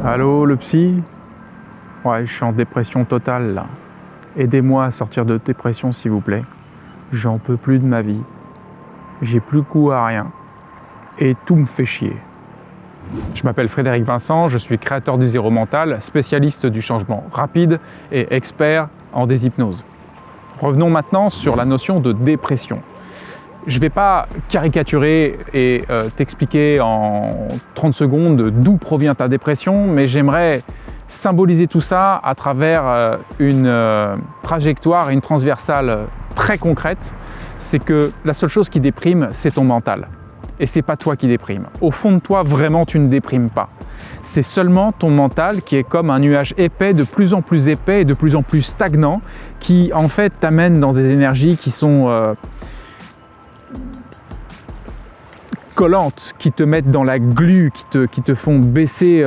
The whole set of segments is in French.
Allô, le psy? Ouais, je suis en dépression totale là. Aidez-moi à sortir de dépression s'il vous plaît. J'en peux plus de ma vie. J'ai plus goût à rien. Et tout me fait chier. Je m'appelle Frédéric Vincent, je suis créateur du Zéro Mental, spécialiste du changement rapide et expert en déshypnose. Revenons maintenant sur la notion de dépression. Je ne vais pas caricaturer et t'expliquer en 30 secondes d'où provient ta dépression, mais j'aimerais symboliser tout ça à travers une trajectoire, une transversale très concrète. C'est que la seule chose qui déprime, c'est ton mental. Et c'est pas toi qui déprime. Au fond de toi, vraiment, tu ne déprimes pas. C'est seulement ton mental qui est comme un nuage épais, de plus en plus épais et de plus en plus stagnant, qui en fait t'amène dans des énergies qui sont collantes, qui te mettent dans la glu, qui te font baisser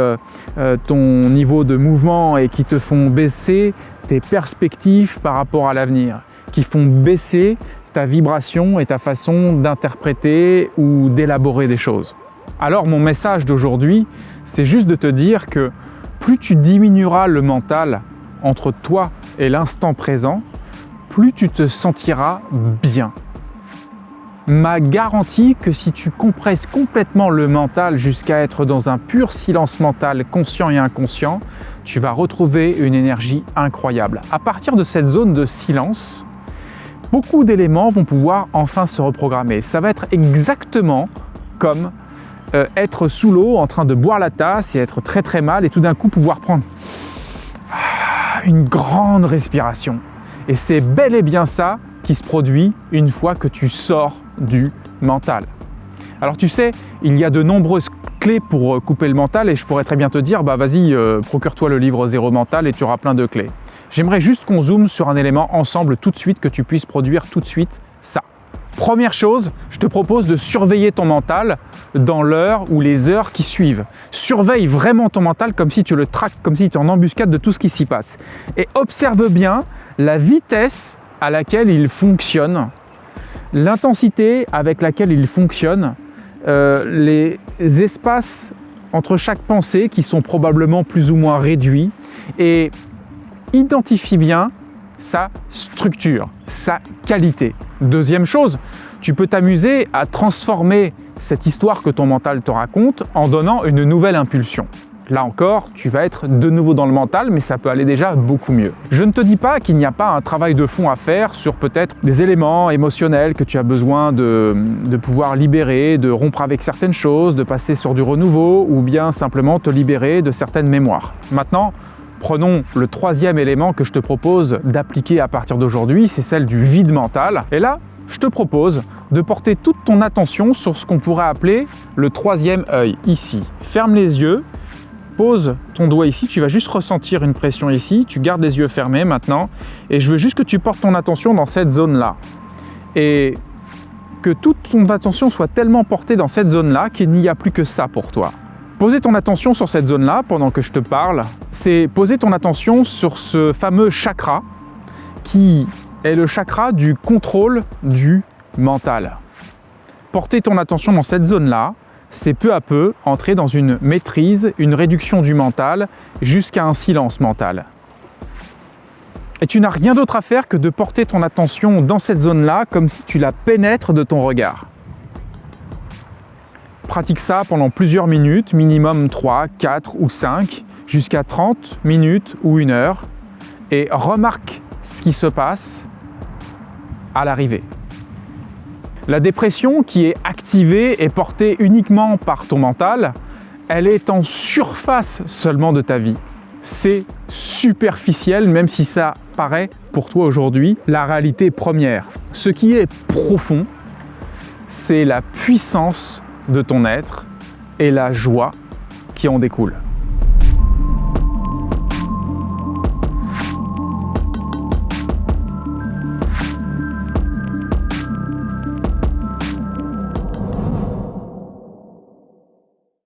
ton niveau de mouvement et qui te font baisser tes perspectives par rapport à l'avenir, qui font baisser ta vibration et ta façon d'interpréter ou d'élaborer des choses. Alors mon message d'aujourd'hui, c'est juste de te dire que plus tu diminueras le mental entre toi et l'instant présent, plus tu te sentiras bien. Ma garantie que si tu compresses complètement le mental jusqu'à être dans un pur silence mental conscient et inconscient, tu vas retrouver une énergie incroyable. À partir de cette zone de silence, beaucoup d'éléments vont pouvoir enfin se reprogrammer. Ça va être exactement comme être sous l'eau en train de boire la tasse et être très très mal et tout d'un coup pouvoir prendre une grande respiration. Et c'est bel et bien ça qui se produit une fois que tu sors du mental. Alors tu sais, il y a de nombreuses clés pour couper le mental et je pourrais très bien te dire, bah vas-y, procure-toi le livre Zéro Mental et tu auras plein de clés. J'aimerais juste qu'on zoome sur un élément ensemble tout de suite, que tu puisses produire tout de suite ça. Première chose, je te propose de surveiller ton mental dans l'heure ou les heures qui suivent. Surveille vraiment ton mental comme si tu le traques, comme si tu es en embuscade de tout ce qui s'y passe. Et observe bien la vitesse à laquelle il fonctionne, l'intensité avec laquelle il fonctionne, les espaces entre chaque pensée qui sont probablement plus ou moins réduits, et identifie bien sa structure, sa qualité. Deuxième chose, tu peux t'amuser à transformer cette histoire que ton mental te raconte en donnant une nouvelle impulsion. Là encore, tu vas être de nouveau dans le mental, mais ça peut aller déjà beaucoup mieux. Je ne te dis pas qu'il n'y a pas un travail de fond à faire sur peut-être des éléments émotionnels que tu as besoin de pouvoir libérer, de rompre avec certaines choses, de passer sur du renouveau ou bien simplement te libérer de certaines mémoires. Maintenant, prenons le troisième élément que je te propose d'appliquer à partir d'aujourd'hui, c'est celle du vide mental. Et là, je te propose de porter toute ton attention sur ce qu'on pourrait appeler le troisième œil, ici. Ferme les yeux, pose ton doigt ici, tu vas juste ressentir une pression ici, tu gardes les yeux fermés maintenant, et je veux juste que tu portes ton attention dans cette zone-là. Et que toute ton attention soit tellement portée dans cette zone-là qu'il n'y a plus que ça pour toi. Poser ton attention sur cette zone-là pendant que je te parle, c'est poser ton attention sur ce fameux chakra qui est le chakra du contrôle du mental. Porter ton attention dans cette zone-là, c'est peu à peu entrer dans une maîtrise, une réduction du mental jusqu'à un silence mental. Et tu n'as rien d'autre à faire que de porter ton attention dans cette zone-là comme si tu la pénètres de ton regard. Pratique ça pendant plusieurs minutes, minimum 3, 4 ou 5, jusqu'à 30 minutes ou 1 heure, et remarque ce qui se passe à l'arrivée. La dépression qui est activée et portée uniquement par ton mental, elle est en surface seulement de ta vie. C'est superficiel, même si ça paraît pour toi aujourd'hui la réalité première. Ce qui est profond, c'est la puissance de ton être et la joie qui en découle.